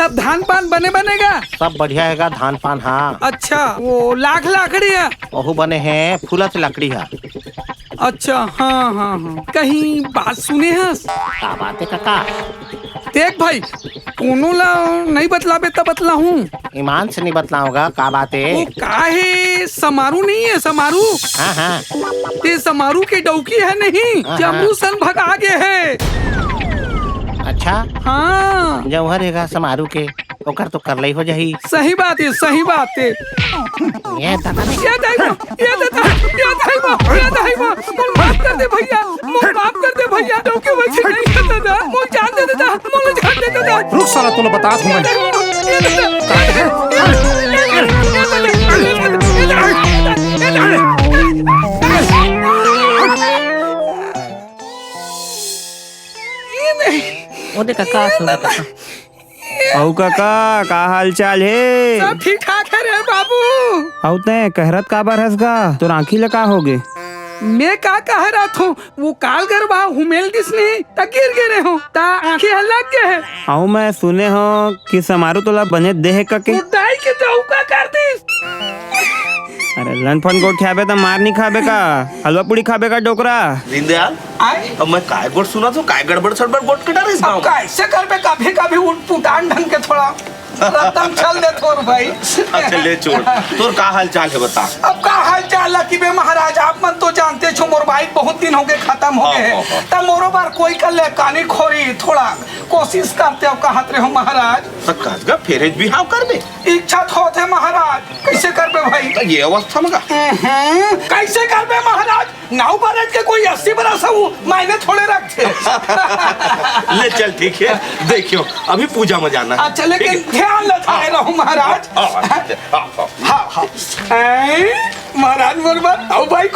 सब धान पान बनेगा। सब बढ़िया हैगा धान पान। हाँ अच्छा वो लाकड़ी है ओहू बने हैं फूलत लकड़ी है। अच्छा हाँ हाँ हाँ कहीं बात सुने हैं का बात है काका? देख भाई कोनो ला नहीं बतलाबे तब बतला हूँ। ईमान से नहीं बतलाऊंगा का बात है। वो काहे समारू नहीं है समारू। हाँ हाँ ते समारू के डौकी है नहीं जमरू सन भगा गए है। अच्छा हाँ जौहर हैगा समारू के ओकर तो कर ली हो जाही। सही बात है सही बात है। ये दादा ये मोल माफ कर दे भैया मोल माफ कर दे भैया डौके वैसे नहीं करता था मोल जान दे देता मोल जान दे देता। रुक साला तूने बता ओदे काका सुन औ काका का हाल चाल है? सब ठीक ठाक है रे बाबू। औ ते कहरत का बार हंसगा तो आँखी ला का होगे? मैं का कह रहा था वो काल गरबा हुमेल किसने तकीर गिरे हो ता आंखें हल्ला के है। औ मैं सुने हो कि समारू तोला बने देह का के उदाई के तो का कर दिस। अरे लनफन गोट खाबे तो मार नहीं खाबे का हलवा पूड़ी खाबे का डोकरा। दीनदयाल आई अब मैं काय गोट सुना तो काय गड़बड़ सड़बड़ गोट कटा रही अब कैसे कर पे कभी उठ पुटान ढंग के थोड़ा रत्तम चल दे थोर भाई। अच्छा ले छोड़ तोर का हाल चाल है बता। अब का हाल चाल है कि बे महाराज आप मन तो जानते छो मोर भाई बहुत दिन हो गए खत्म हो गए हैं तब मोरो बार कोई कर ले कानी खोरी थोड़ा कोशिश करते हो कहत रहे हो महाराज। काज का फेरेज भी हाव कर बे इच्छा होत है महाराज कैसे कर बे भाई। तो ये अवस्था में का कैसे कर बे महाराज नाव बरस के कोई 80 बरस है वो मायने थोड़े रखते। ले चल ठीक है देखियो अभी पूजा में जाना है। अच्छा लेकिन ध्यान लगाए रहो महाराज। हाँ हाँ महाराज मोर बात आओ भाई